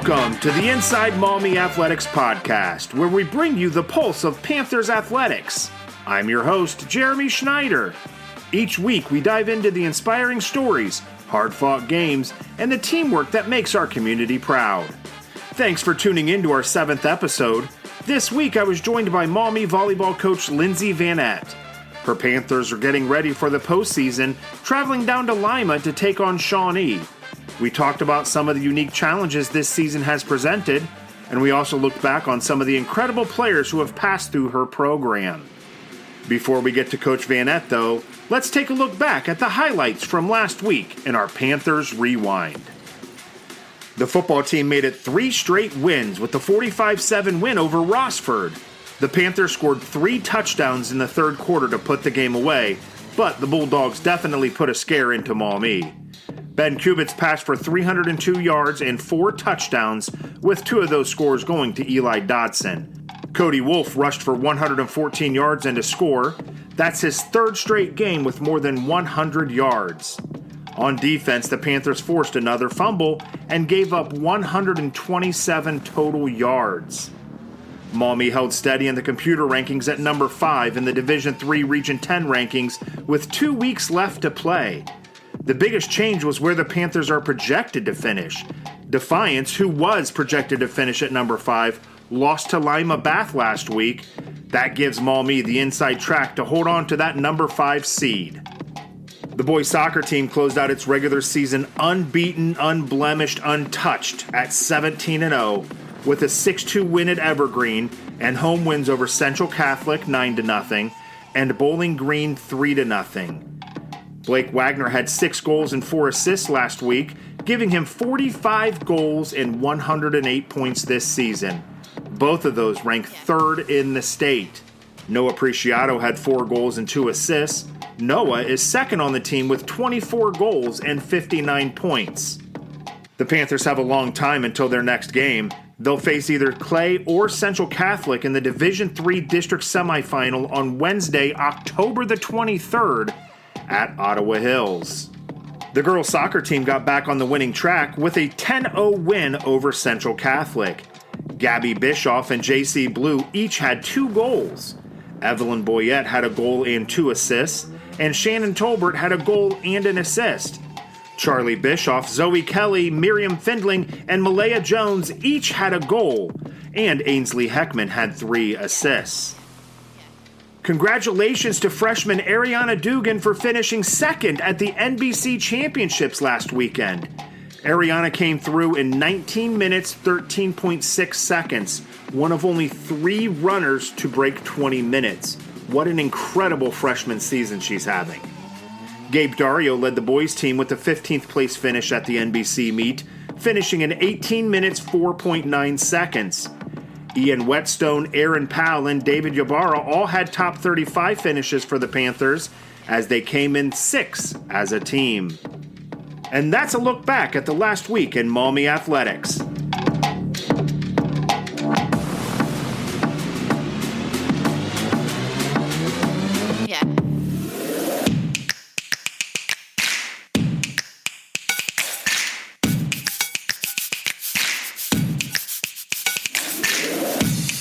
Welcome to the Inside Maumee Athletics podcast, where we bring you the pulse of Panthers athletics. I'm your host, Jeremy Schneider. Each week, we dive into the inspiring stories, hard-fought games, and the teamwork that makes our community proud. Thanks for tuning in to our 7th episode. This week, I was joined by Maumee volleyball coach Lindsay Vannett. Her Panthers are getting ready for the postseason, traveling down to Lima to take on Shawnee. We talked about some of the unique challenges this season has presented, and we also looked back on some of the incredible players who have passed through her program. Before we get to Coach Vannett, though, let's take a look back at the highlights from last week in our Panthers Rewind. The football team made it 3 straight wins with the 45-7 win over Rossford. The Panthers scored 3 touchdowns in the third quarter to put the game away, but the Bulldogs definitely put a scare into Maumee. Ben Kubitz passed for 302 yards and 4 touchdowns, with 2 of those scores going to Eli Dodson. Cody Wolf rushed for 114 yards and a score. That's his 3rd straight game with more than 100 yards. On defense, the Panthers forced another fumble and gave up 127 total yards. Maumee held steady in the computer rankings at number 5 in the Division III Region 10 rankings with 2 weeks left to play. The biggest change was where the Panthers are projected to finish. Defiance, who was projected to finish at number 5, lost to Lima Bath last week. That gives Maumee the inside track to hold on to that number 5 seed. The boys soccer team closed out its regular season unbeaten, unblemished, untouched at 17-0 with a 6-2 win at Evergreen and home wins over Central Catholic 9-0 and Bowling Green 3-0. Blake Wagner had 6 goals and 4 assists last week, giving him 45 goals and 108 points this season. Both of those ranked 3rd in the state. Noah Preciado had 4 goals and 2 assists. Noah is 2nd on the team with 24 goals and 59 points. The Panthers have a long time until their next game. They'll face either Clay or Central Catholic in the Division III District Semifinal on Wednesday, October the 23rd at Ottawa Hills. The girls soccer team got back on the winning track with a 10-0 win over Central Catholic. Gabby Bischoff and JC Blue each had 2 goals. Evelyn Boyette had a goal and 2 assists, and Shannon Tolbert had a goal and an assist. Charlie Bischoff, Zoe Kelly, Miriam Findling, and Malaya Jones each had a goal, and Ainsley Heckman had 3 assists. Congratulations to freshman Ariana Dugan for finishing 2nd at the NBC Championships last weekend. Ariana came through in 19 minutes, 13.6 seconds, one of only 3 runners to break 20 minutes. What an incredible freshman season she's having. Gabe Dario led the boys team with the 15th place finish at the NBC meet, finishing in 18 minutes, 4.9 seconds. Ian Whetstone, Aaron Powell, and David Ybarra all had top 35 finishes for the Panthers as they came in 6th as a team. And that's a look back at the last week in Maumee Athletics.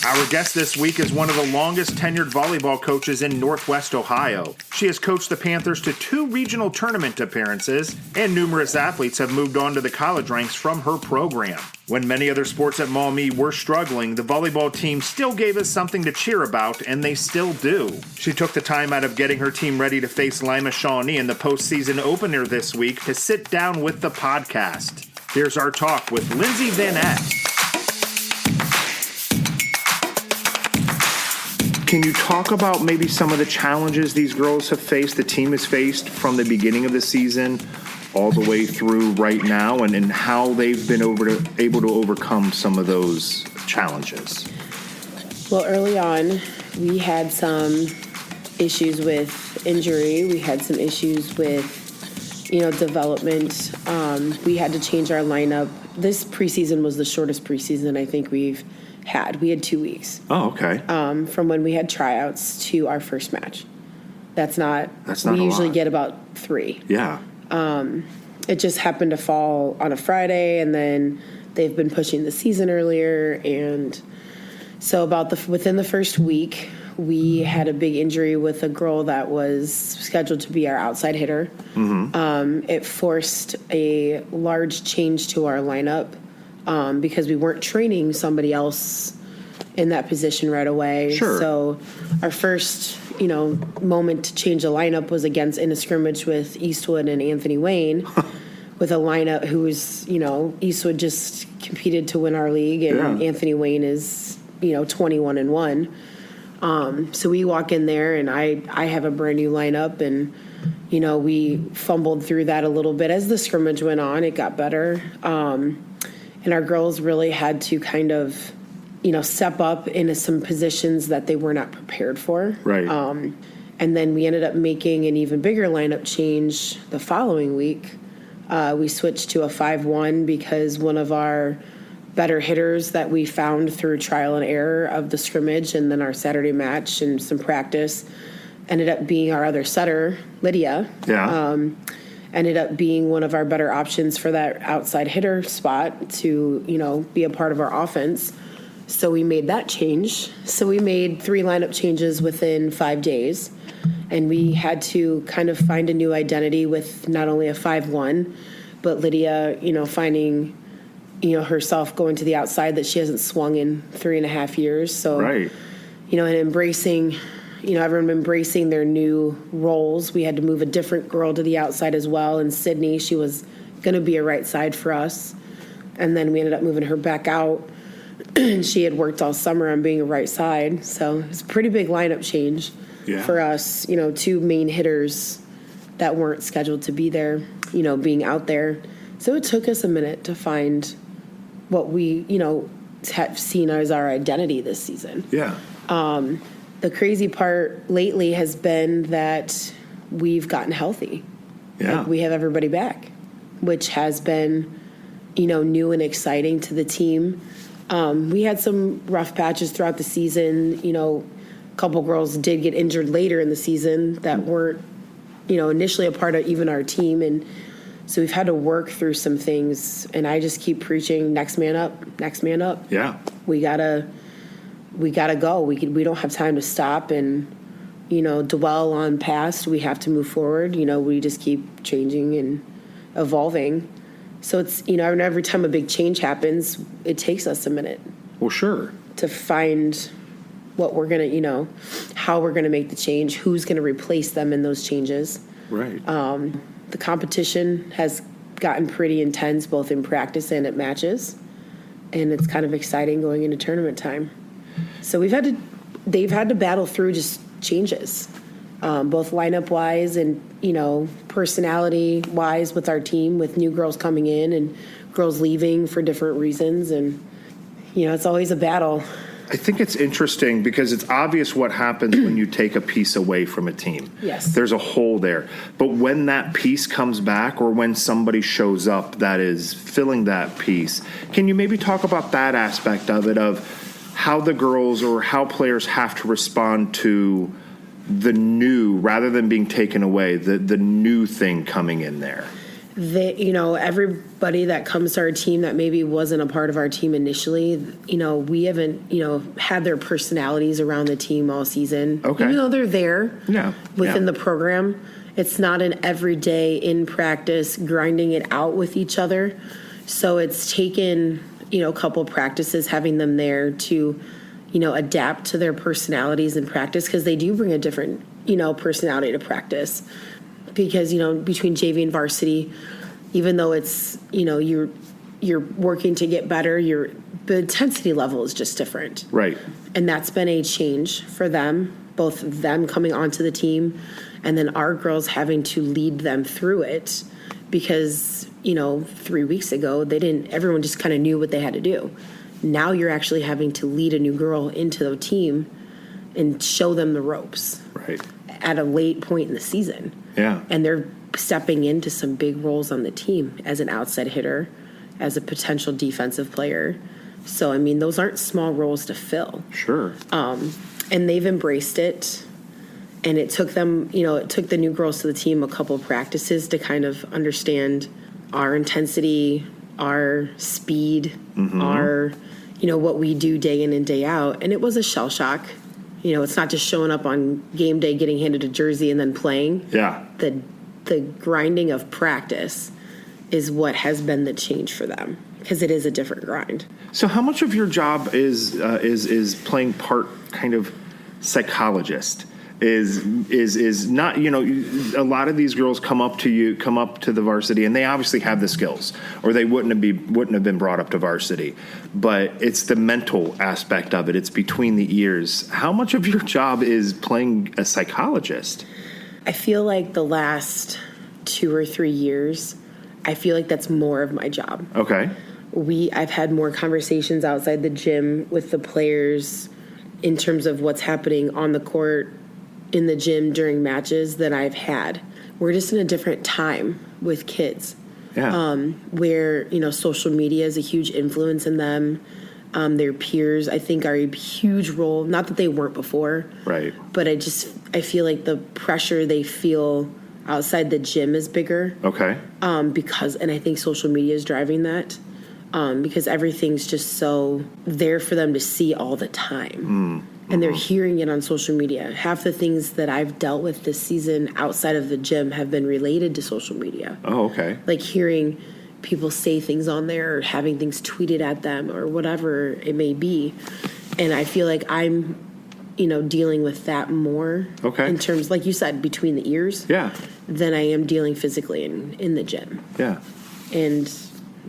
Our guest this week is one of the longest tenured volleyball coaches in Northwest Ohio. She has coached the Panthers to 2 regional tournament appearances, and numerous athletes have moved on to the college ranks from her program. When many other sports at Maumee were struggling, the volleyball team still gave us something to cheer about, and they still do. She took the time out of getting her team ready to face Lima Shawnee in the postseason opener this week to sit down with the podcast. Here's our talk with Lindsay Vannett. Can you talk about maybe some of the challenges these girls have faced, the team has faced from the beginning of the season all the way through right now, and how they've been able to overcome some of those challenges? Well, early on, we had some issues with injury. We had some issues with, development. We had to change our lineup. This preseason was the shortest preseason I think we've had. We had 2 weeks. Oh, okay. From when we had tryouts to our first match. That's not we usually lot. Get about 3. Yeah. It just happened to fall on a Friday, and then they've been pushing the season earlier. And so within the first week, we had a big injury with a girl that was scheduled to be our outside hitter. It forced a large change to our lineup because we weren't training somebody else in that position right away. Sure. So our first, moment to change the lineup was in a scrimmage with Eastwood and Anthony Wayne with a lineup who was, Eastwood just competed to win our league, and Anthony Wayne is, 21-1. So we walk in there, and I have a brand new lineup, and, we fumbled through that a little bit. As the scrimmage went on, it got better. And our girls really had to kind of, step up into some positions that they were not prepared for. Right. And then we ended up making an even bigger lineup change the following week. We switched to a 5-1 because one of our better hitters that we found through trial and error of the scrimmage and then our Saturday match and some practice ended up being our other setter, Lydia. Yeah. Ended up being one of our better options for that outside hitter spot to, be a part of our offense. So we made that change. So we made 3 lineup changes within 5 days. And we had to kind of find a new identity with not only a 5-1, but Lydia, finding, herself going to the outside that she hasn't swung in 3.5 years. So, right. And embracing, everyone embracing their new roles. We had to move a different girl to the outside as well. And Sydney, she was going to be a right side for us. And then we ended up moving her back out. And she had worked all summer on being a right side. So it was a pretty big lineup change for us, 2 main hitters that weren't scheduled to be there, being out there. So it took us a minute to find what we, have seen as our identity this season. Yeah. The crazy part lately has been that we've gotten healthy. Yeah. Like we have everybody back, which has been, new and exciting to the team. We had some rough patches throughout the season. A couple girls did get injured later in the season that weren't, initially a part of even our team. And so we've had to work through some things. And I just keep preaching, next man up, next man up. Yeah. We gotta go. We don't have time to stop and, dwell on past. We have to move forward. We just keep changing and evolving. So it's, every time a big change happens, it takes us a minute. Well, sure. To find what we're going to, how we're going to make the change, who's going to replace them in those changes. Right. The competition has gotten pretty intense, both in practice and at matches. And it's kind of exciting going into tournament time. So they've had to battle through just changes, both lineup-wise and, personality-wise with our team, with new girls coming in and girls leaving for different reasons. And, it's always a battle. I think it's interesting because it's obvious what happens when you take a piece away from a team. Yes. There's a hole there. But when that piece comes back or when somebody shows up that is filling that piece, can you maybe talk about that aspect of it, of how the girls or how players have to respond to the new rather than being taken away, the new thing coming in there? Everybody that comes to our team that maybe wasn't a part of our team initially, we haven't, had their personalities around the team all season. Okay. Even though they're there within the the program, it's not an everyday in practice grinding it out with each other. So it's taken, a couple practices having them there to, adapt to their personalities in practice because they do bring a different, personality to practice. Because, between JV and varsity, even though it's, you're working to get better, the intensity level is just different. Right. And that's been a change for them, both of them coming onto the team and then our girls having to lead them through it because, 3 weeks ago, everyone just kind of knew what they had to do. Now you're actually having to lead a new girl into the team and show them the ropes. Right. At a late point in the season. Yeah. And they're stepping into some big roles on the team as an outside hitter, as a potential defensive player. So, those aren't small roles to fill. Sure. And they've embraced it. And it took them, it took the new girls to the team a couple practices to kind of understand our intensity, our speed, our, what we do day in and day out. And it was a shell shock. It's not just showing up on game day, getting handed a jersey, and then playing. Yeah. The grinding of practice is what has been the change for them, because it is a different grind. So how much of your job is playing part kind of psychologist? Is not, a lot of these girls come up to the varsity, and they obviously have the skills, or they wouldn't have been brought up to varsity. But it's the mental aspect of it. It's between the ears. How much of your job is playing a psychologist? I feel like the last 2 or 3 years, I feel like that's more of my job. Okay. I've had more conversations outside the gym with the players in terms of what's happening on the court, in the gym during matches than I've had. We're just in a different time with kids. Yeah. Where, social media is a huge influence in them. Their peers, I think, are a huge role. Not that they weren't before. Right. But I feel like the pressure they feel outside the gym is bigger. Okay. And I think social media is driving that. Because everything's just so there for them to see all the time. And they're hearing it on social media. Half the things that I've dealt with this season outside of the gym have been related to social media. Oh, okay. Like hearing people say things on there, or having things tweeted at them, or whatever it may be. And I feel like I'm, dealing with that more. Okay. In terms, like you said, between the ears. Yeah. Than I am dealing physically in the gym. Yeah. And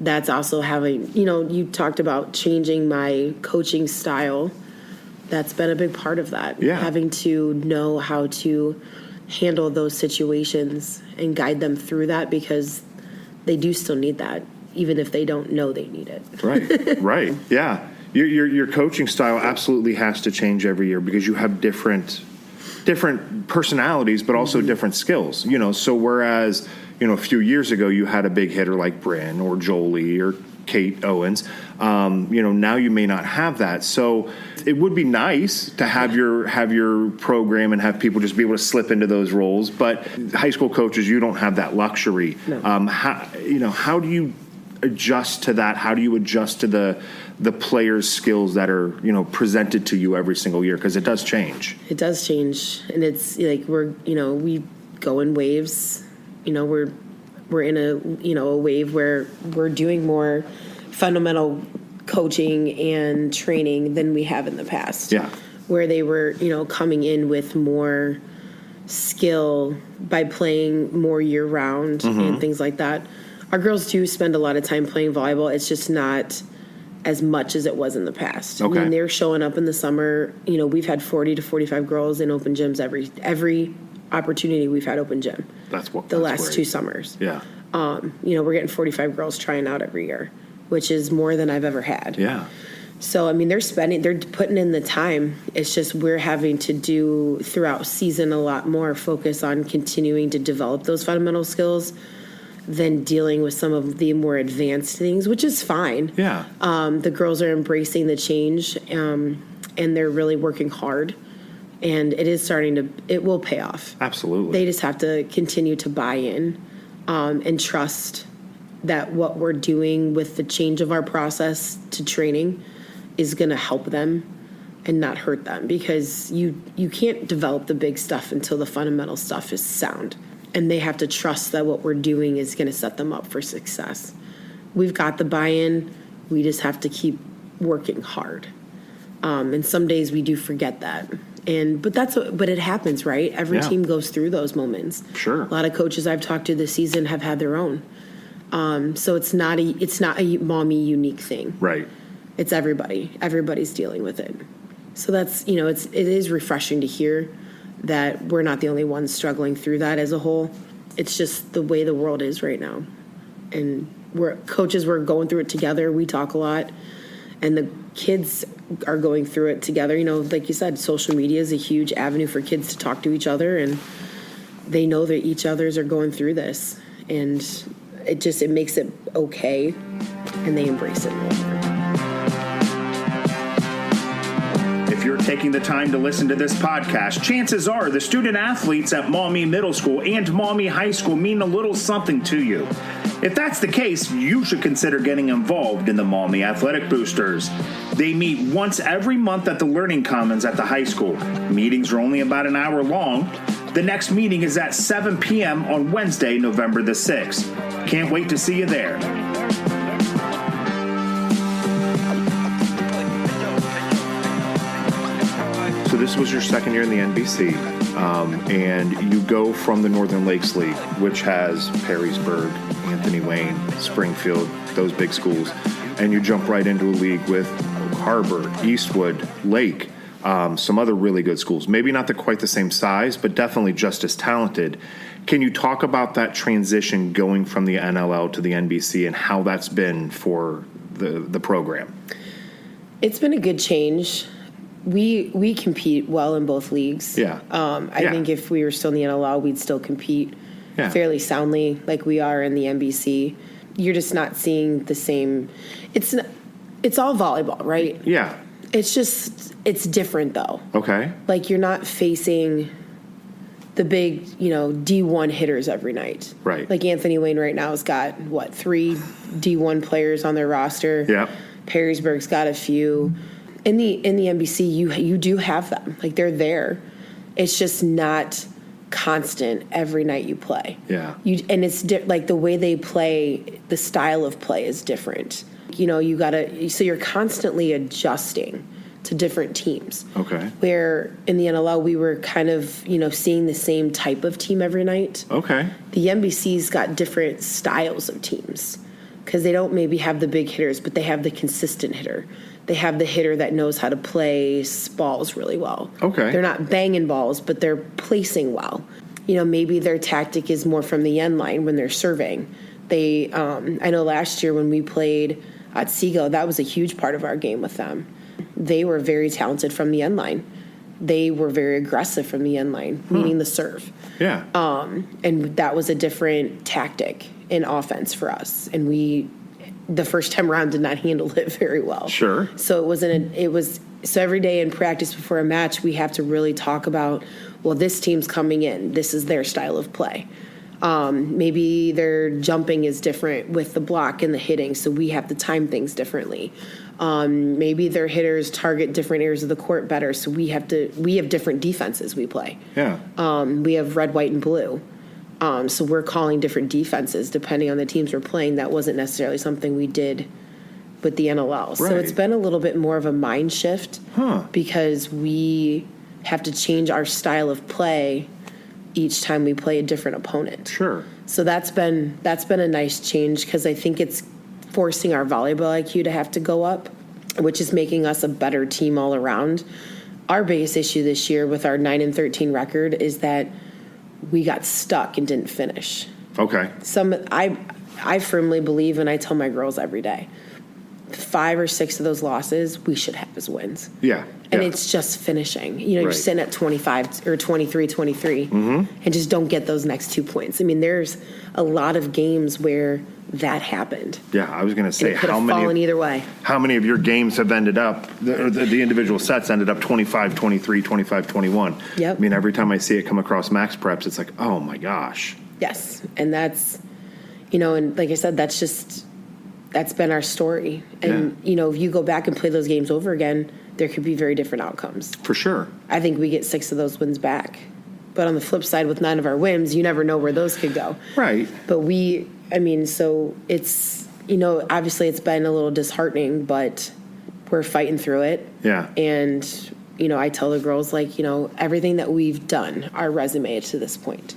that's also having, you talked about changing my coaching style. That's been a big part of that. Yeah. Having to know how to handle those situations and guide them through that, because they do still need that, even if they don't know they need it. Right, right, yeah. Your coaching style absolutely has to change every year, because you have different personalities, but also different skills. So whereas, a few years ago you had a big hitter like Bryn or Jolie or Kate Owens, now you may not have that. So it would be nice to have your program and have people just be able to slip into those roles. But high school coaches, you don't have that luxury. No. How do you adjust to that? How do you adjust to the players' skills that are, presented to you every single year? Because it does change. It does change. And it's like we go in waves. We're in a wave where we're doing more fundamental coaching and training than we have in the past. Yeah. Where they were, coming in with more skill by playing more year round and things like that. Our girls do spend a lot of time playing volleyball. It's just not as much as it was in the past. Okay. I mean, they're showing up in the summer. We've had 40 to 45 girls in open gyms every opportunity we've had open gym. That's the last great. 2 summers. Yeah. We're getting 45 girls trying out every year, which is more than I've ever had. Yeah. So, I mean, they're putting in the time. It's just we're having to do throughout season a lot more focus on continuing to develop those fundamental skills than dealing with some of the more advanced things, which is fine. Yeah. The girls are embracing the change, and they're really working hard. And it will pay off. Absolutely. They just have to continue to buy in and trust that what we're doing with the change of our process to training is going to help them and not hurt them, because you can't develop the big stuff until the fundamental stuff is sound. And they have to trust that what we're doing is going to set them up for success. We've got the buy-in. We just have to keep working hard. And some days we do forget that. But it happens, right? Every team goes through those moments. Sure. A lot of coaches I've talked to this season have had their own. So it's not a Maumee unique thing. Right. It's everybody. Everybody's dealing with it. So that's, it is refreshing to hear that we're not the only ones struggling through that as a whole. It's just the way the world is right now. And we're going through it together. We talk a lot. And the kids are going through it together. Like you said, social media is a huge avenue for kids to talk to each other, and they know that each others are going through this, and it makes it okay, and they embrace it more. If you're taking the time to listen to this podcast, chances are the student athletes at Maumee Middle School and Maumee High School mean a little something to you. If that's the case, you should consider getting involved in the Maumee Athletic Boosters. They meet once every month at the Learning Commons at the high school. Meetings are only about an hour long. The next meeting is at 7 p.m. on Wednesday, November the 6th. Can't wait to see you there. So this was your second year in the NBC, and you go from the Northern Lakes League, which has Perrysburg, Anthony Wayne, Springfield, those big schools, and you jump right into a league with Oak Harbor, Eastwood, Lake, some other really good schools. Maybe not quite the same size, but definitely just as talented. Can you talk about that transition going from the NLL to the NBC and how that's been for the program? It's been a good change. We compete well in both leagues. Yeah. I think if we were still in the NLL, we'd still compete fairly soundly like we are in the NBC. You're just not seeing the same. It's all volleyball, right? Yeah. It's different though. Okay. Like you're not facing the big, D1 hitters every night. Right. Like Anthony Wayne right now has got 3 D1 players on their roster. Yeah. Perrysburg's got a few. In the NBC, you do have them. Like, they're there. It's just not constant every night you play. Yeah. And it's like the way they play, the style of play is different. So you're constantly adjusting to different teams. Okay. Where in the NLL, we were kind of, seeing the same type of team every night. Okay. The NBC's got different styles of teams because they don't maybe have the big hitters, but they have the consistent hitter. They have the hitter that knows how to place balls really well. Okay. They're not banging balls, but they're placing well. Maybe their tactic is more from the end line when they're serving. I know last year when we played at Seago, that was a huge part of our game with them. They were very talented from the end line. They were very aggressive from the end line, meaning the serve. Yeah. And that was a different tactic in offense for us. And the first time around did not handle it very well. Sure. So so every day in practice before a match, we have to really talk about, well, this team's coming in. This is their style of play. Maybe their jumping is different with the block and the hitting, so we have to time things differently. Maybe their hitters target different areas of the court better, so we have different defenses we play. Yeah. We have red, white, and blue. So we're calling different defenses depending on the teams we're playing. That wasn't necessarily something we did with the NLL. Right. So it's been a little bit more of a mind shift because we have to change our style of play each time we play a different opponent. Sure. So that's been a nice change because I think it's forcing our volleyball IQ to have to go up, which is making us a better team all around. Our biggest issue this year with our 9-13 record is that we got stuck and didn't finish. Okay. I firmly believe, and I tell my girls every day, 5 or 6 of those losses we should have as wins. Yeah. And it's just finishing. You're sitting at 25 or 23, and just don't get those next 2 points. I mean, there's a lot of games where that happened. Yeah, I was going to say, it could have fallen either way. How many of your games have ended up, the individual sets ended up 25-23, 25-21? Yep. I mean, every time I see it come across Max Preps, it's like, oh my gosh. Yes, and that's, and like I said, that's been our story. And, if you go back and play those games over again, there could be very different outcomes. For sure. I think we get 6 of those wins back. But on the flip side, with 9 of our wins, you never know where those could go. Right. But so it's, obviously it's been a little disheartening, but we're fighting through it. Yeah. And, I tell the girls, everything that we've done, our resume to this point,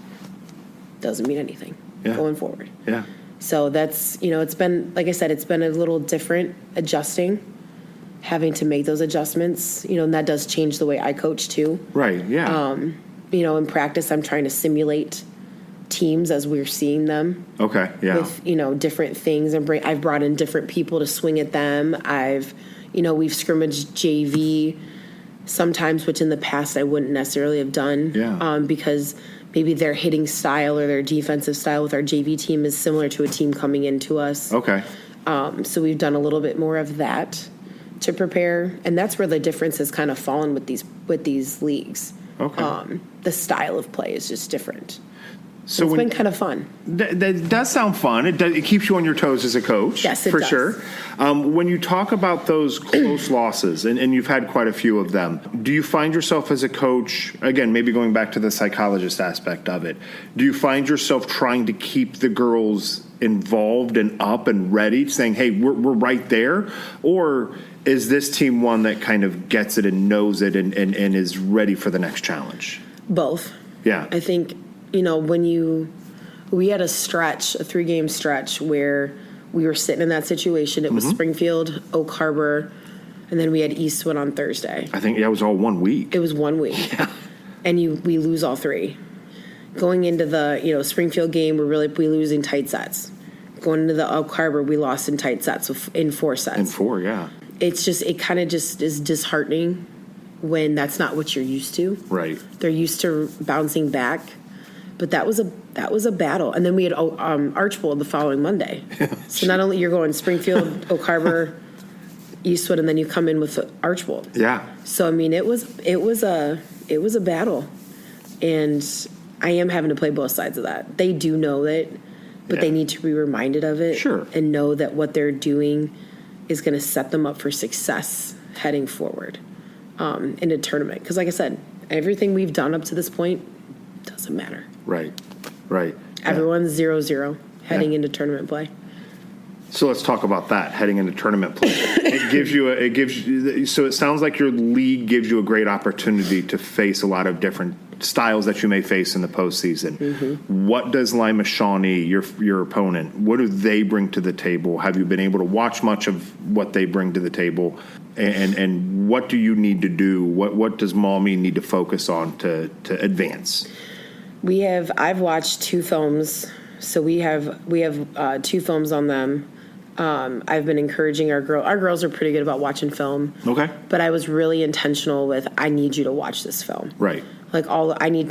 doesn't mean anything going forward. Yeah. So that's, it's been, like I said, it's been a little different adjusting, having to make those adjustments, and that does change the way I coach too. Right, yeah. In practice, I'm trying to simulate teams as we're seeing them. Okay, yeah. With, different things. And I've brought in different people to swing at them. We've scrimmaged JV sometimes, which in the past I wouldn't necessarily have done. Yeah. Because maybe their hitting style or their defensive style with our JV team is similar to a team coming into us. Okay. So we've done a little bit more of that. to prepare, and that's where the difference has kind of fallen with these leagues. Okay. The style of play is just different. So it's been kind of fun. That does sound fun. It keeps you on your toes as a coach. Yes, it for does. Sure. When you talk about those close losses, and you've had quite a few of them, do you find yourself as a coach, again, maybe going back to the psychologist aspect of it, do you find yourself trying to keep the girls involved and up and ready, saying, hey, we're right there? Or is this team one that kind of gets it and knows it and is ready for the next challenge? Both. Yeah. I think, we had a 3-game stretch where we were sitting in that situation. It was Springfield, Oak Harbor, and then we had Eastwood on Thursday. I think it was all 1 week. It was 1 week. Yeah. And we lose all 3. Going into the, Springfield game, we lose in tight sets. Going into the Oak Harbor, we lost in tight sets in 4 sets. In 4, yeah. It kind of just is disheartening when that's not what you're used to. Right. They're used to bouncing back. But that was a battle. And then we had Archbold the following Monday. So not only you're going Springfield, Oak Harbor, Eastwood, and then you come in with Archbold. Yeah. So I mean, it was a battle, and I am having to play both sides of that. They do know it, but they need to be reminded of it. Sure. And know that what they're doing is going to set them up for success heading forward in a tournament. Because like I said, everything we've done up to this point doesn't matter. Right. Everyone's 0-0 heading into tournament play. So let's talk about that, heading into tournament play. So it sounds like your league gives you a great opportunity to face a lot of different styles that you may face in the postseason. Mm-hmm. What does Lima Shawnee, your opponent, what do they bring to the table? Have you been able to watch much of what they bring to the table? And what do you need to do? What does Maumee need to focus on to advance? I've watched 2 films, so we have 2 films on them. I've been encouraging our girls are pretty good about watching film. Okay. But I was really intentional with, I need you to watch this film. Right. Like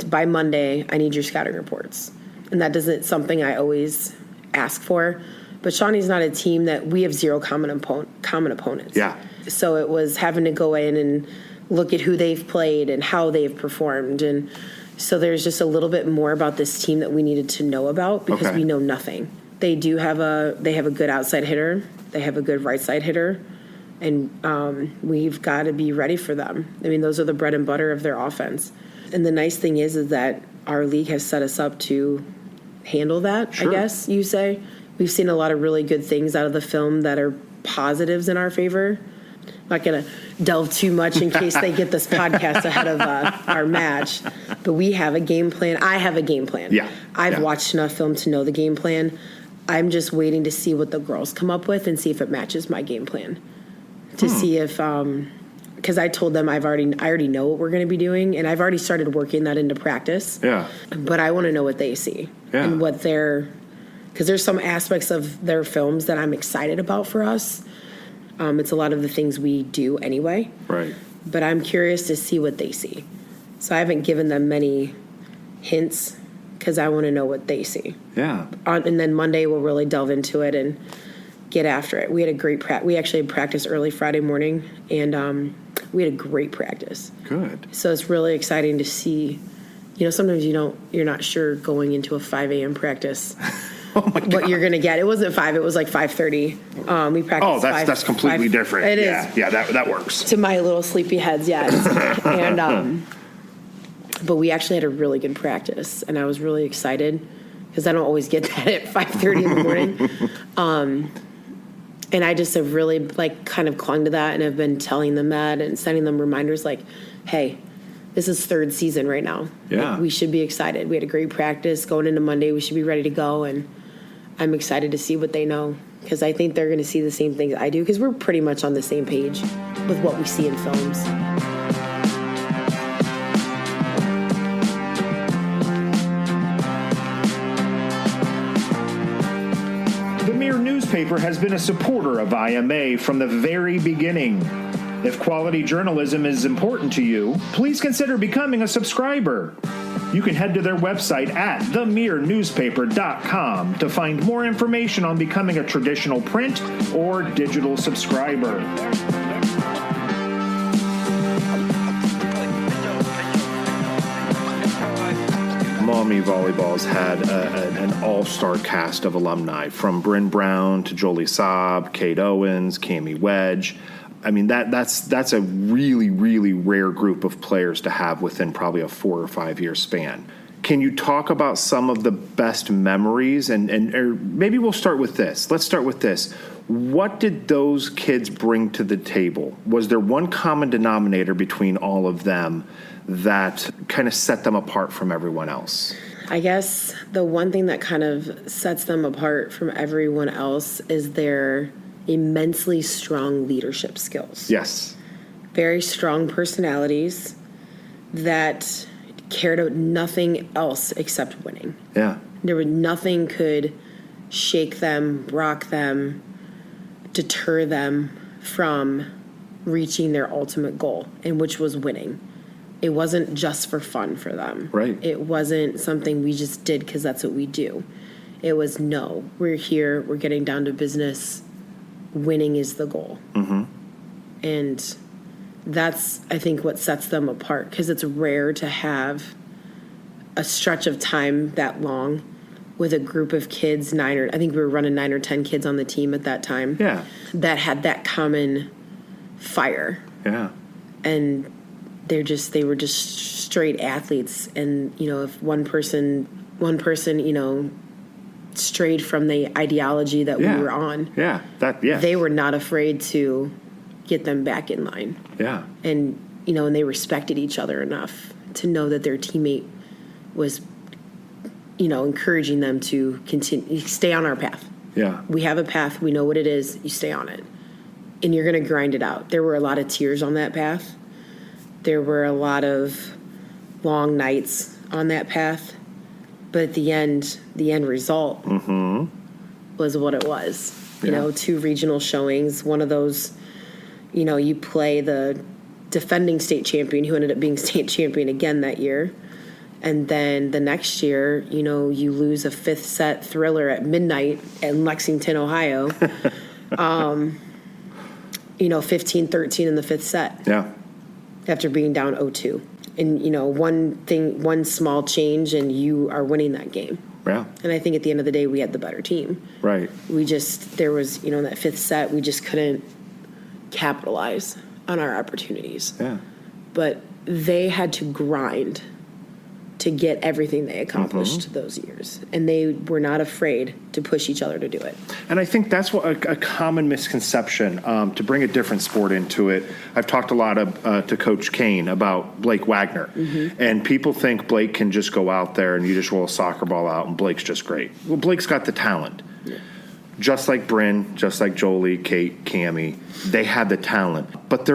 by Monday, I need your scouting reports. And that isn't something I always ask for. But Shawnee's not a team that we have 0 common opponents. Yeah. So it was having to go in and look at who they've played and how they've performed. And so there's just a little bit more about this team that we needed to know about because we know nothing. They do have a good outside hitter. They have a good right side hitter. And we've got to be ready for them. I mean, those are the bread and butter of their offense. And the nice thing is that our league has set us up to handle that, sure. I guess you say. We've seen a lot of really good things out of the film that are positives in our favor. I'm not going to delve too much in case they get this podcast ahead of our match. But we have a game plan. I have a game plan. Yeah. I've watched enough film to know the game plan. I'm just waiting to see what the girls come up with and see if it matches my game plan. To see if, because I told them I already know what we're going to be doing, and I've already started working that into practice. Yeah. But I want to know what they see and what because there's some aspects of their films that I'm excited about for us. It's a lot of the things we do anyway. Right. But I'm curious to see what they see. So I haven't given them many hints because I want to know what they see. Yeah. And then Monday we'll really delve into it and get after it. We had a great we actually had practice early Friday morning, and we had a great practice. Good. So it's really exciting to see. Sometimes you're not sure going into a 5 a.m. practice. Oh my God. What you're going to get. It wasn't 5, it was like 5:30. We practiced. Oh, that's completely different. It is. Yeah, that works. To my little sleepy heads, yes. And but we actually had a really good practice, and I was really excited because I don't always get that at 5:30 in the morning. And I just have really kind of clung to that and have been telling them that and sending them reminders like, hey, this is 3rd season right now. Yeah. We should be excited. We had a great practice going into Monday. We should be ready to go. And I'm excited to see what they know because I think they're going to see the same things I do because we're pretty much on the same page with what we see in films. The Mirror newspaper has been a supporter of IMA from the very beginning. If quality journalism is important to you, please consider becoming a subscriber. You can head to their website at themirrornewspaper.com to find more information on becoming a traditional print or digital subscriber. Maumee Volleyball's had an all-star cast of alumni, from Bryn Brown to Jolie Saab, Kate Owens, Cammie Wedge. I mean, that's a really, really rare group of players to have within probably a 4 or 5 year span. Can you talk about some of the best memories? And or maybe we'll start with this. Let's start with this. What did those kids bring to the table? Was there one common denominator between all of them that kind of set them apart from everyone else? I guess the one thing that kind of sets them apart from everyone else is their immensely strong leadership skills. Yes. Very strong personalities that cared about nothing else except winning. Yeah. There was nothing could shake them, rock them, deter them from reaching their ultimate goal, and which was winning. It wasn't just for fun for them. Right. It wasn't something we just did because that's what we do. It was, no, we're here, we're getting down to business. Winning is the goal. Mm-hmm. And that's, I think, what sets them apart, because it's rare to have a stretch of time that long with a group of kids, I think we were running 9 or 10 kids on the team at that time. Yeah. That had that common fire. Yeah. And they were just straight athletes. And, if one person, strayed from the ideology that we were on. Yeah. They were not afraid to get them back in line. Yeah. And, and they respected each other enough to know that their teammate was, encouraging them to continue, stay on our path. Yeah. We have a path. We know what it is. You stay on it. And you're going to grind it out. There were a lot of tears on that path. There were a lot of long nights on that path. But at the end result was what it was. Yeah. 2 regional showings. One of those, you play the defending state champion who ended up being state champion again that year. And then the next year, you lose a 5th set thriller at midnight in Lexington, Ohio. 15-13 in the 5th set. Yeah. After being down 0-2. And, one small change and you are winning that game. Yeah. And I think at the end of the day, we had the better team. Right. There was, that 5th set, we just couldn't capitalize on our opportunities. Yeah. But they had to grind to get everything they accomplished those years. And they were not afraid to push each other to do it. And I think that's what a common misconception, to bring a different sport into it. I've talked a lot to Coach Kane about Blake Wagner. And people think Blake can just go out there and you just roll a soccer ball out and Blake's just great. Well, Blake's got the talent. Yeah. Just like Bryn, just like Jolie, Kate, Cammie, they had the talent. But they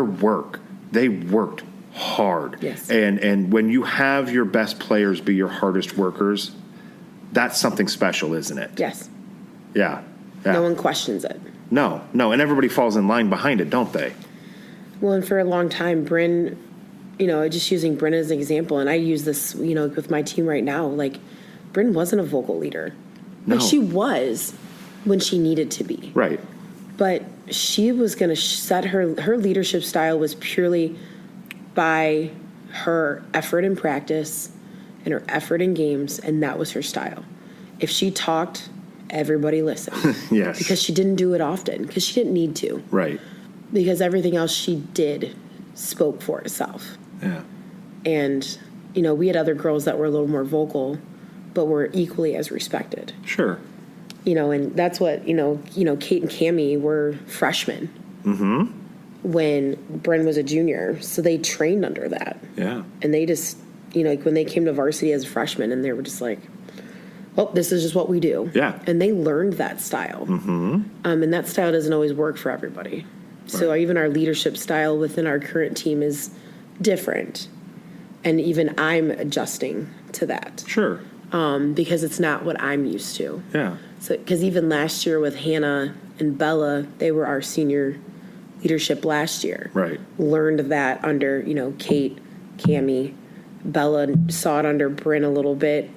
worked hard. Yes. And when you have your best players be your hardest workers, that's something special, isn't it? Yes. Yeah. No one questions it. No. And everybody falls in line behind it, don't they? Well, and for a long time, Bryn, just using Bryn as an example, and I use this, with my team right now, like, Bryn wasn't a vocal leader. No. Like, she was when she needed to be. Right. But she was going to set her leadership style was purely by her effort in practice and her effort in games, and that was her style. If she talked, everybody listened. Yes. Because she didn't do it often, because she didn't need to. Right. Because everything else she did spoke for itself. Yeah. And, we had other girls that were a little more vocal, but were equally as respected. Sure. And that's what, Kate and Cammie were freshmen. When Bryn was a junior, so they trained under that. Yeah. And they just, when they came to varsity as freshmen, and they were just like, well, this is just what we do. Yeah. And they learned that style. And that style doesn't always work for everybody. Right. So even our leadership style within our current team is different. And even I'm adjusting to that. Sure. Because it's not what I'm used to. Yeah. So, because even last year with Hannah and Bella, they were our senior leadership last year. Right. Learned that under, Kate, Cammie. Bella saw it under Bryn a little bit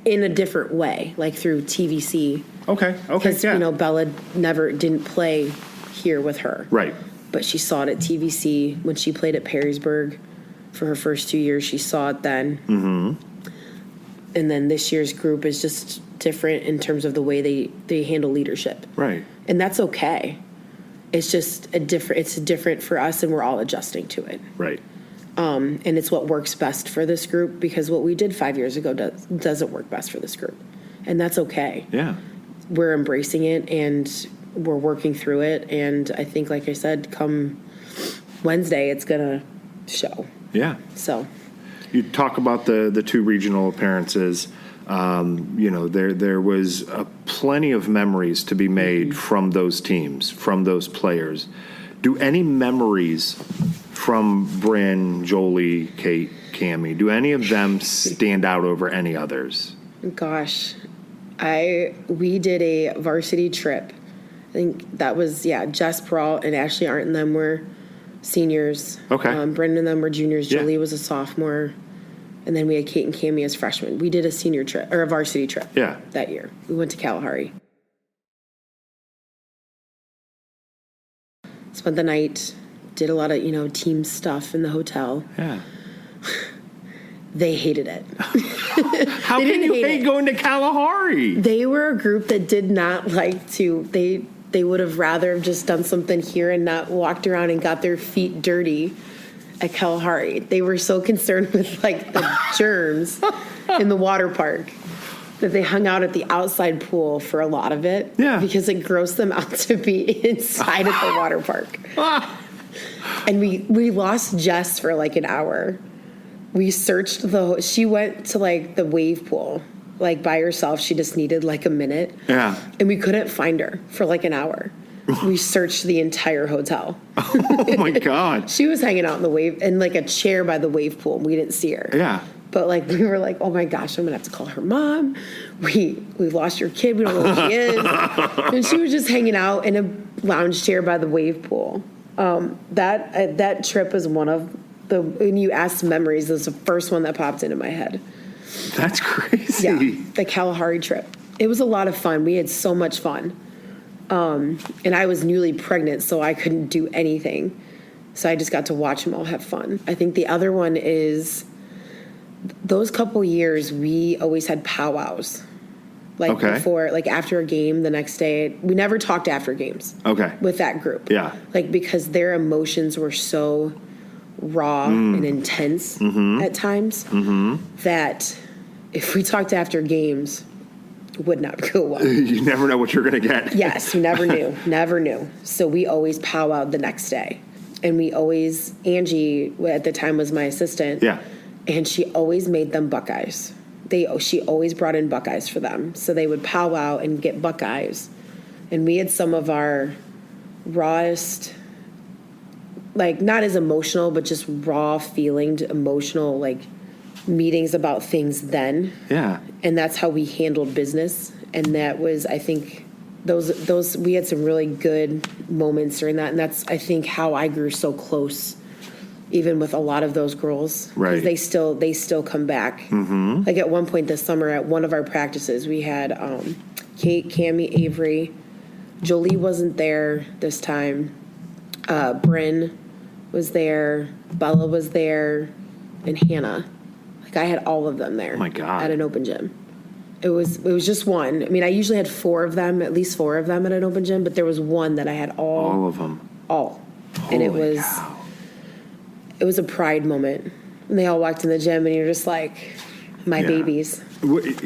in a different way, like through TVC. Okay. Because, Bella didn't play here with her. Right. But she saw it at TVC when she played at Perrysburg for her first 2 years. She saw it then. And then this year's group is just different in terms of the way they handle leadership. Right. And that's okay. It's just it's different for us, and we're all adjusting to it. Right. And it's what works best for this group, because what we did 5 years ago doesn't work best for this group. And that's okay. Yeah. We're embracing it, and we're working through it. And I think, like I said, come Wednesday, it's going to show. Yeah. So you talk about the two regional appearances. There was plenty of memories to be made from those teams, from those players. Do any memories from Bryn, Jolie, Kate, Cammie, do any of them stand out over any others? Gosh, we did a varsity trip. I think that was, Jess Peralt and Ashley Arndt and them were seniors. Okay. Brendan and them were juniors. Yeah. Jolie was a sophomore. And then we had Kate and Cammie as freshmen. We did a senior trip, or a varsity trip that year. We went to Kalahari. Spent the night, did a lot of, team stuff in the hotel. Yeah. They hated it. How can you hate going to Kalahari? They were a group that did not like to, they would have rather have just done something here and not walked around and got their feet dirty at Kalahari. They were so concerned with the germs in the water park that they hung out at the outside pool for a lot of it. Yeah. Because it grossed them out to be inside at the water park. And we lost Jess for an hour. We searched she went to the wave pool by herself. She just needed a minute. Yeah. And we couldn't find her for an hour. We searched the entire hotel. Oh my God. She was hanging out in the wave in a chair by the wave pool. We didn't see her. Yeah. But we were oh my gosh, I'm gonna have to call her mom. We've lost your kid. We don't know who she is. And she was just hanging out in a lounge chair by the wave pool. That trip was one of when you asked memories, it was the first one that popped into my head. That's crazy. Yeah, the Kalahari trip. It was a lot of fun. We had so much fun. And I was newly pregnant, so I couldn't do anything. So I just got to watch them all have fun. I think the other one is those couple years, we always had powwows. Before, after a game the next day. We never talked after games. Okay. With that group. Yeah. Because their emotions were so raw and intense at times that if we talked after games, would not go well. You never know what you're going to get. Yes, you never knew. So we always powwowed the next day. And we always, Angie at the time was my assistant. Yeah. And she always made them Buckeyes. She always brought in Buckeyes for them. So they would powwow and get Buckeyes. And we had some of our rawest, not as emotional, but just raw feeling, emotional, meetings about things then. Yeah. And that's how we handled business. And that was, I think, those we had some really good moments during that. And that's, I think, how I grew so close, even with a lot of those girls. Right. They still come back. Mm-hmm. At one point this summer at one of our practices, we had Kate, Cammie, Avery. Jolie wasn't there this time. Bryn was there. Bella was there. And Hannah. I had all of them there. Oh my God. At an open gym. It was just one. I mean, I usually had at least four of them at an open gym, but there was one that I had all of them. All. Holy and it was a pride moment. And they all walked in the gym and you're just my babies.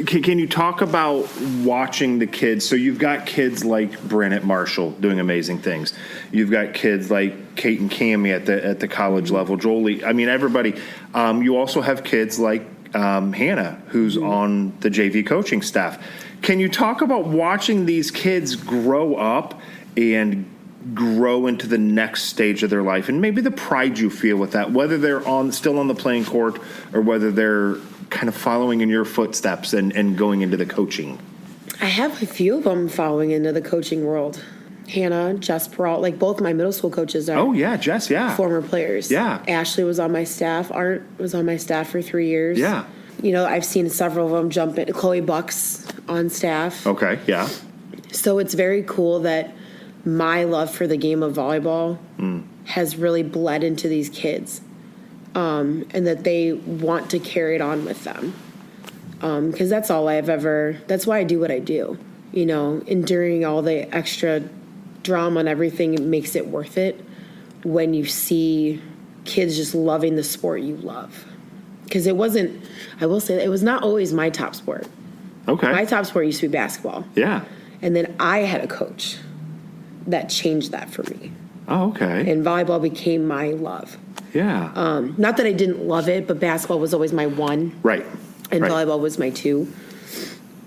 Can you talk about watching the kids? So you've got kids like Bryn at Marshall doing amazing things. You've got kids like Kate and Cammie at the college level. Jolie, everybody. You also have kids like Hannah, who's on the JV coaching staff. Can you talk about watching these kids grow up and grow into the next stage of their life, and maybe the pride you feel with that, whether they're still on the playing court or whether they're kind of following in your footsteps and going into the coaching? I have a few of them following into the coaching world. Hannah, Jess Peralt, both my middle school coaches are. Oh yeah, Jess, yeah. Former players. Yeah. Ashley was on my staff. Art was on my staff for 3 years. Yeah. I've seen several of them jump in. Chloe Buck's on staff. Okay, yeah. So it's very cool that my love for the game of volleyball has really bled into these kids, and that they want to carry it on with them. because that's why I do what I do. Enduring all the extra drama and everything, it makes it worth it when you see kids just loving the sport you love. Because it was not always my top sport. Okay. My top sport used to be basketball. Yeah. And then I had a coach that changed that for me. Oh, okay. And volleyball became my love. Yeah. Not that I didn't love it, but basketball was always my one. Right. And volleyball was my two.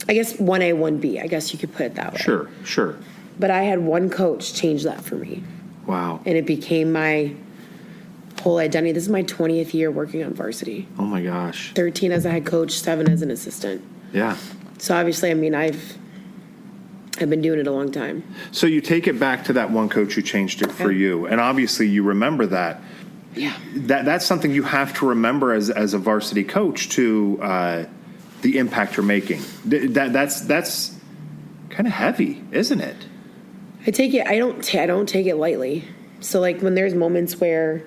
I guess 1A, 1B. I guess you could put it that way. Sure. But I had one coach change that for me. Wow. And it became my whole identity. This is my 20th year working on varsity. Oh, my gosh. 13 as a head coach, 7 as an assistant. Yeah. So obviously, I've been doing it a long time. So you take it back to that one coach who changed it for you, and obviously you remember that. Yeah. That's something you have to remember as a varsity coach to the impact you're making. That's kind of heavy, isn't it? I don't take it lightly. So when there's moments where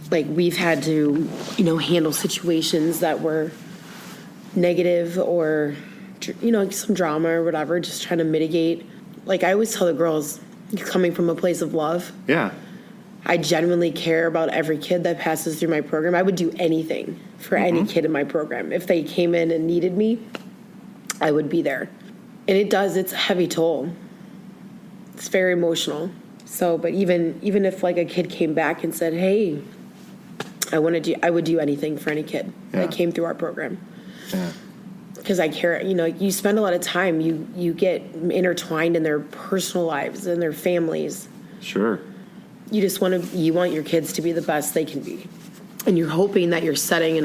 we've had to handle situations that were negative or some drama or whatever, just trying to mitigate. I always tell the girls, coming from a place of love. Yeah. I genuinely care about every kid that passes through my program. I would do anything for any kid in my program. If they came in and needed me, I would be there. And it's a heavy toll. It's very emotional. So, but even if a kid came back and said, "Hey, I would do anything for any kid that came through our program." Yeah. Because I care, you spend a lot of time, you get intertwined in their personal lives and their families. Sure. You want your kids to be the best they can be. And you're hoping that you're setting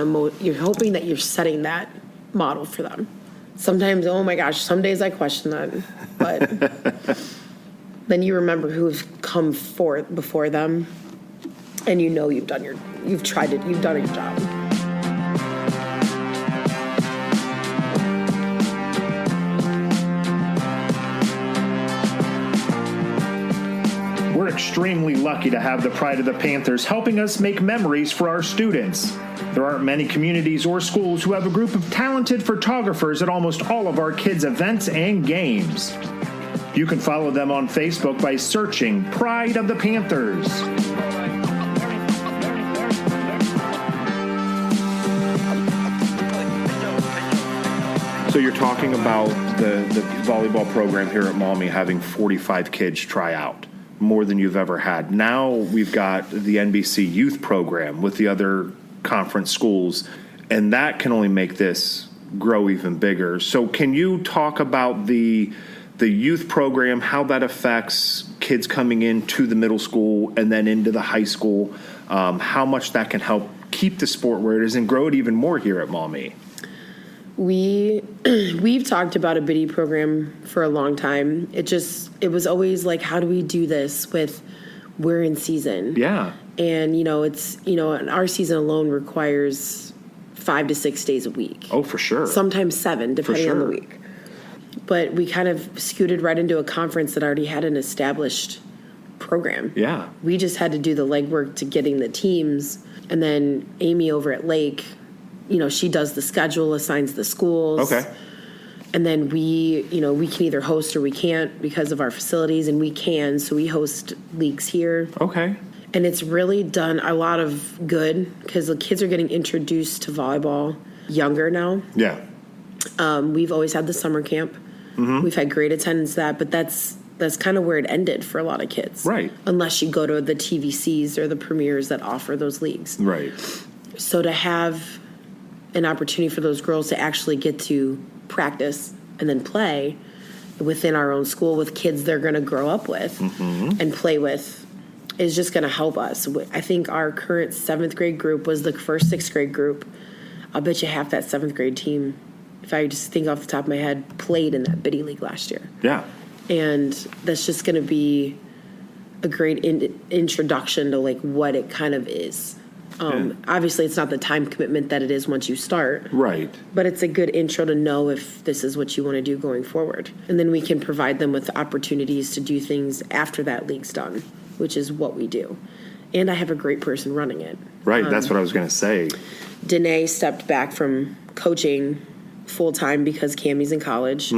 that model for them. Sometimes, oh my gosh, some days I question that, but then you remember who's come forth before them, and you've done a good job. We're extremely lucky to have the Pride of the Panthers helping us make memories for our students. There aren't many communities or schools who have a group of talented photographers at almost all of our kids' events and games. You can follow them on Facebook by searching Pride of the Panthers. So you're talking about the volleyball program here at Maumee having 45 kids try out. More than you've ever had. Now we've got the NBC youth program with the other conference schools, and that can only make this grow even bigger. So can you talk about the youth program, how that affects kids coming into the middle school and then into the high school, how much that can help keep the sport where it is and grow it even more here at Maumee? We've talked about a biddy program for a long time. It was always how do we do this we're in season? Yeah. And, and our season alone requires 5 to 6 days a week. Oh, for sure. Sometimes 7, depending on the week. But we kind of scooted right into a conference that already had an established program. Yeah. We just had to do the legwork to getting the teams. And then Amy over at Lake, she does the schedule, assigns the schools. Okay. And then we can either host or we can't because of our facilities, and we can, so we host leagues here. Okay. And it's really done a lot of good because the kids are getting introduced to volleyball younger now. Yeah. We've always had the summer camp. Mm-hmm. We've had great attendance but that's kind of where it ended for a lot of kids. Right. Unless you go to the TVCs or the premiers that offer those leagues. Right. So to have an opportunity for those girls to actually get to practice and then play within our own school with kids they're going to grow up with and play with is just going to help us. I think our current 7th grade group was the first 6th grade group. I'll bet you half that 7th grade team, if I just think off the top of my head, played in that biddy league last year. Yeah. And that's just going to be a great introduction to what it kind of is. Obviously, it's not the time commitment that it is once you start. Right. But it's a good intro to know if this is what you want to do going forward. And then we can provide them with opportunities to do things after that league's done, which is what we do. And I have a great person running it. Right, that's what I was going to say. Danae stepped back from coaching full-time because Cammie's in college.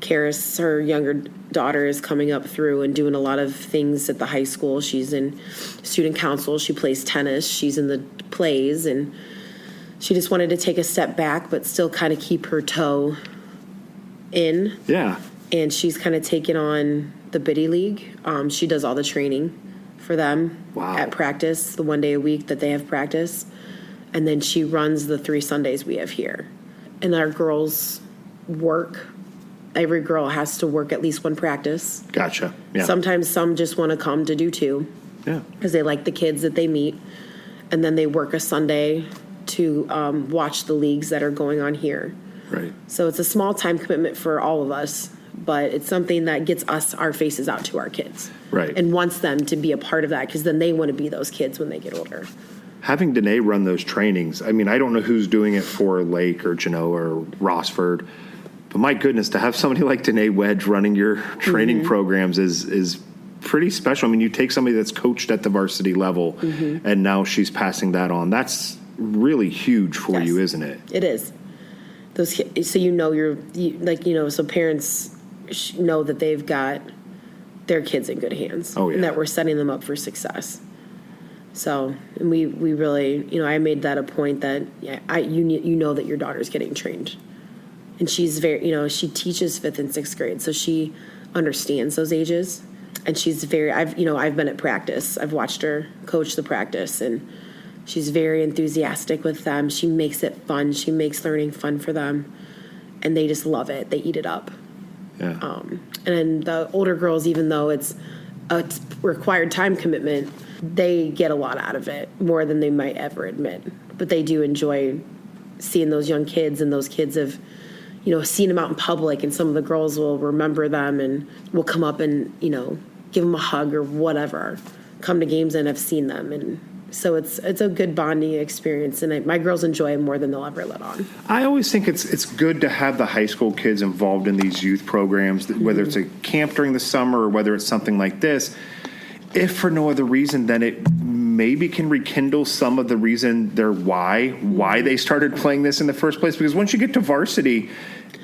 Karis, her younger daughter, is coming up through and doing a lot of things at the high school. She's in student council. She plays tennis. She's in the plays. And she just wanted to take a step back but still kind of keep her toe in. Yeah. And she's kind of taken on the Biddy League. She does all the training for them at practice, the 1 day a week that they have practice. And then she runs the 3 Sundays we have here. And our girls work. Every girl has to work at least 1 practice. Gotcha. Yeah. Sometimes some just want to come to do 2. Yeah. Because they like the kids that they meet. And then they work a Sunday to watch the leagues that are going on here. Right. So it's a small time commitment for all of us, but it's something that gets us our faces out to our kids. Right. And wants them to be a part of that because then they want to be those kids when they get older. Having Danae run those trainings, I mean, I don't know who's doing it for Lake or Genoa or Rossford, but my goodness, to have somebody like Danae Wedge running your training programs is pretty special. I mean, you take somebody that's coached at the varsity level and now she's passing that on. That's really huge for you, isn't it? It is. Those kids, so so parents know that they've got their kids in good hands. Oh, yeah. And that we're setting them up for success. So, and we really, I made that a point that you know that your daughter's getting trained. And she's very, she teaches 5th and 6th grade, so she understands those ages. And she's I've been at practice. I've watched her coach the practice, and she's very enthusiastic with them. She makes it fun. She makes learning fun for them, and they just love it. They eat it up. Yeah. And then the older girls, even though it's a required time commitment, they get a lot out of it, more than they might ever admit. But they do enjoy seeing those young kids, and those kids have, seen them out in public, and some of the girls will remember them and will come up and, give them a hug or whatever, come to games and have seen them. And so it's a good bonding experience, and my girls enjoy it more than they'll ever let on. I always think it's good to have the high school kids involved in these youth programs, whether it's a camp during the summer or whether it's something like this. If for no other reason, then it maybe can rekindle some of the reason why they started playing this in the first place. Because once you get to varsity,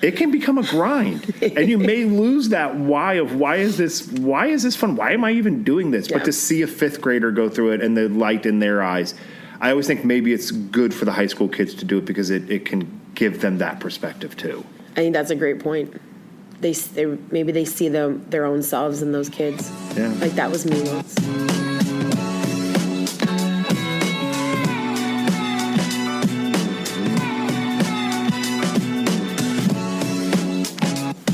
it can become a grind, and you may lose that why of why is this fun? Why am I even doing this? Yeah. But to see a 5th grader go through it and the light in their eyes, I always think maybe it's good for the high school kids to do it because it can give them that perspective too. I think that's a great point. They maybe they see their own selves in those kids. Yeah. Like that was me once.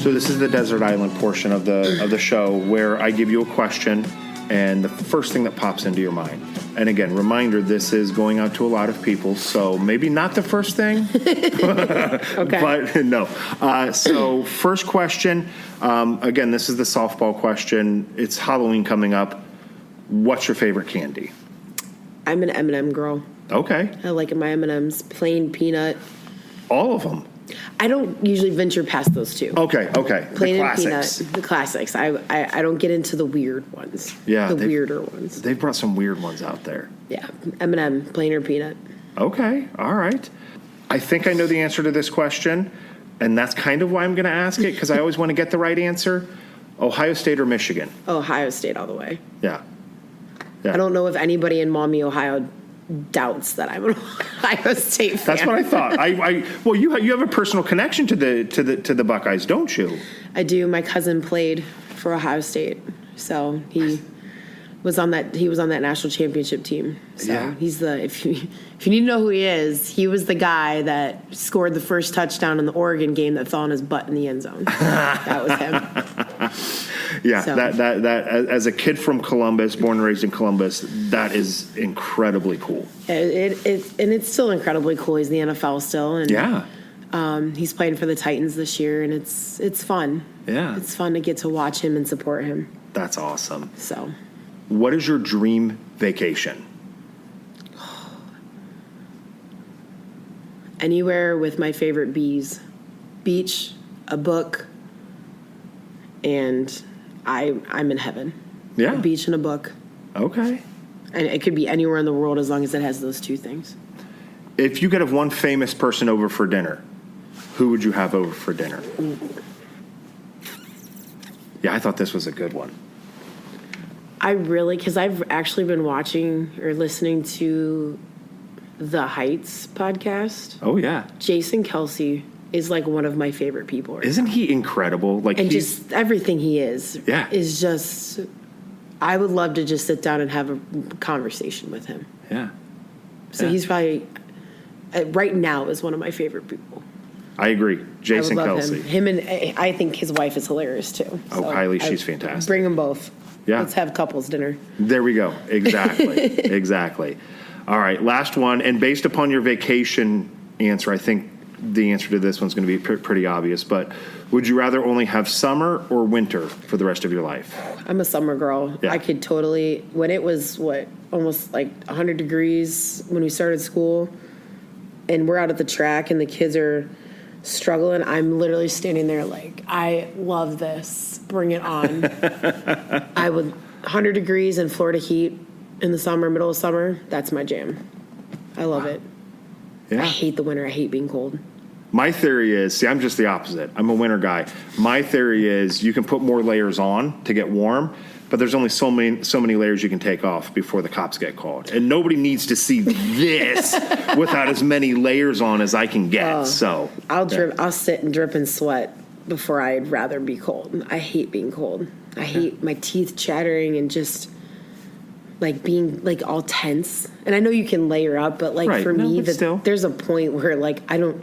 So this is the desert island portion of the show where I give you a question and the first thing that pops into your mind. And again, reminder, this is going out to a lot of people, so maybe not the first thing. Okay. But no. So first question, again, this is the softball question. It's Halloween coming up. What's your favorite candy? I'm an M&M girl. Okay. I like my M&Ms, plain peanut. All of them? I don't usually venture past those 2. Okay. Plain The and classics. peanut, the classics. I don't get into the weird ones. Yeah. The weirder ones. They've brought some weird ones out there. Yeah, M&M, plain or peanut. Okay. All right. I think I know the answer to this question, and that's kind of why I'm going to ask it, because I always want to get the right answer. Ohio State or Michigan? Ohio State all the way. Yeah. I don't know if anybody in Maumee, Ohio doubts that I'm an Ohio State fan. That's what I thought. Well, you have a personal connection to the Buckeyes, don't you? I do. My cousin played for Ohio State, so he was on that national championship team. So Yeah. he's if you need to know who he is, he was the guy that scored the first touchdown in the Oregon game that fell on his butt in the end zone. That was him. Yeah, So. that as a kid from Columbus, born and raised in Columbus, that is incredibly cool. And it's still incredibly cool. He's in the NFL still, and Yeah. he's playing for the Titans this year, and it's fun. Yeah. It's fun to get to watch him and support him. That's awesome. So What is your dream vacation? anywhere with my favorite bees, beach, a book, and I'm in heaven. Yeah. A beach and a book. Okay. And it could be anywhere in the world as long as it has those two things. If you could have one famous person over for dinner, who would you have over for dinner? Yeah, I thought this was a good one. Because I've actually been watching or listening to the Heights podcast. Oh, yeah. Jason Kelsey is like one of my favorite people. Isn't he incredible? Like, and just everything he is just, I would love to just sit down and have a conversation with him. Yeah. So he's probably, right now, is one of my favorite people. I agree. Jason Kelsey. Him and I think his wife is hilarious too. Oh, so Kylie, she's fantastic. Bring them both. Yeah. Let's have couples dinner. There we go. Exactly. Exactly. All right, last one. And based upon your vacation answer, I think the answer to this one's going to be pretty obvious. But would you rather only have summer or winter for the rest of your life? I'm a summer girl. Yeah. I could totally, when it was, almost like 100 degrees when we started school, and we're out at the track and the kids are struggling, I'm literally standing there like, I love this. Bring it on. I would, 100 degrees in Florida heat in the summer, middle of summer, that's my jam. I love it. Yeah. I hate the winter. I hate being cold. My theory is, I'm just the opposite. I'm a winter guy. My theory is you can put more layers on to get warm, but there's only so many layers you can take off before the cops get called. And nobody needs to see this without as many layers on as I can get. So I'll sit and drip and sweat before I'd rather be cold. I hate being cold. I hate my teeth chattering and just like being like all tense. And I know you can layer up, but like for me, there's a point where like I don't,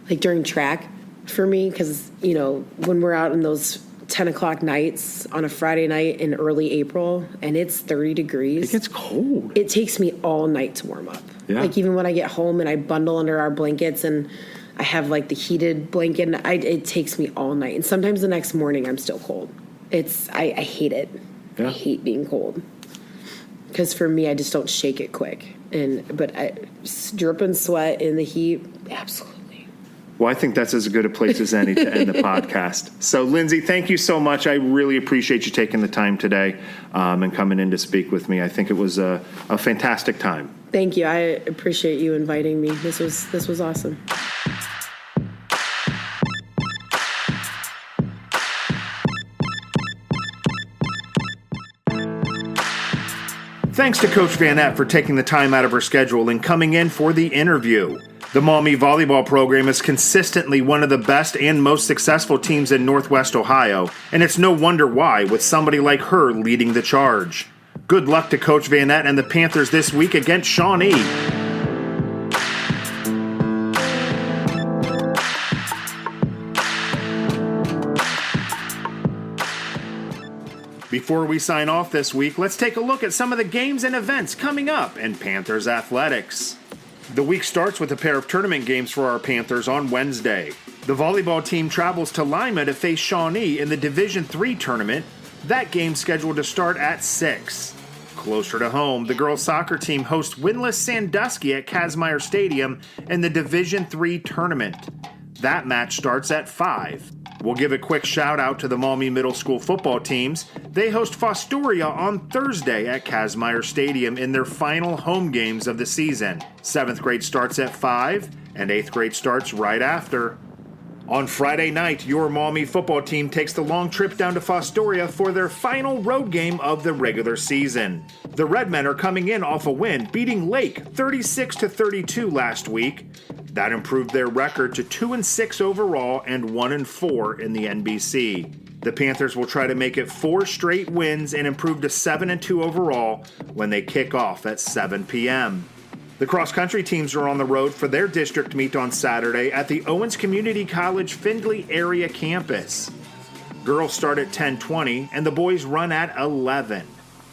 like during track for me, because when we're out in those 10 o'clock nights on a Friday night in early April and it's 30 degrees. It gets cold. It takes me all night to warm up. Yeah. Like even when I get home and I bundle under our blankets and I have like the heated blanket, and it takes me all night. And sometimes the next morning I'm still cold. I hate it. Yeah. I hate being cold. Because for me, I just don't shake it quick. But I drip and sweat in the heat, absolutely. Well, I think that's as good a place as any to end the podcast. So, Lindsay, thank you so much. I really appreciate you taking the time today and coming in to speak with me. I think it was a fantastic time. Thank you. I appreciate you inviting me. This was awesome. Thanks to Coach Vannett for taking the time out of her schedule and coming in for the interview. The Maumee volleyball program is consistently one of the best and most successful teams in Northwest Ohio, and it's no wonder why, with somebody like her leading the charge. Good luck to Coach Vannett and the Panthers this week against Shawnee. Before we sign off this week, let's take a look at some of the games and events coming up in Panthers athletics. The week starts with a pair of tournament games for our Panthers on Wednesday. The volleyball team travels to Lima to face Shawnee in the Division III tournament. That game's scheduled to start at 6. Closer to home, the girls soccer team hosts winless Sandusky at Kazmaier Stadium in the Division III tournament. That match starts at 5. We'll give a quick shout out to the Maumee Middle School football teams. They host Fostoria on Thursday at Kazmaier Stadium in their final home games of the season. 7th grade starts at 5, and 8th grade starts right after. On Friday night, your Maumee football team takes the long trip down to Fostoria for their final road game of the regular season. The Redmen are coming in off a win, beating Lake 36-32 last week. That improved their record to 2-6 overall and 1-4 in the NBC. The Panthers will try to make it 4 straight wins and improve to 7-2 overall when they kick off at 7 p.m. The cross-country teams are on the road for their district meet on Saturday at the Owens Community College Findlay area campus. Girls start at 10:20 and the boys run at 11.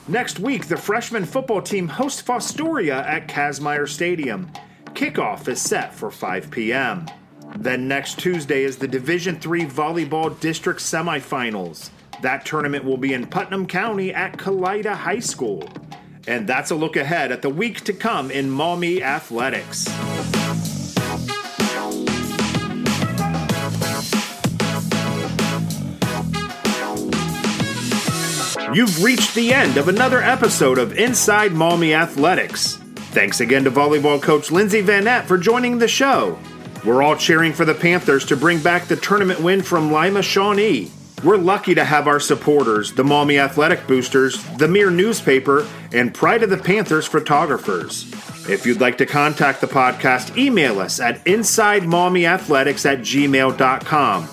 Next week, the freshman football team hosts Fostoria at Kazmaier Stadium. Kickoff is set for 5 p.m. Then next Tuesday is the Division III Volleyball District Semifinals. That tournament will be in Putnam County at Kaleida High School. And that's a look ahead at the week to come in Maumee Athletics. You've reached the end of another episode of Inside Maumee Athletics. Thanks again to volleyball coach Lindsay Vannett for joining the show. We're all cheering for the Panthers to bring back the tournament win from Lima Shawnee. We're lucky to have our supporters, the Maumee Athletic Boosters, the Mirror newspaper, and Pride of the Panthers photographers. If you'd like to contact the podcast, email us at insidemaumeeathletics@gmail.com.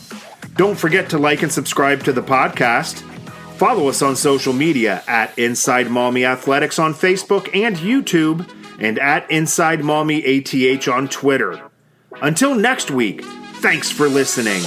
Don't forget to like and subscribe to the podcast. Follow us on social media at Inside Maumee Athletics on Facebook and YouTube, and at Inside Maumee ATH on Twitter. Until next week, thanks for listening.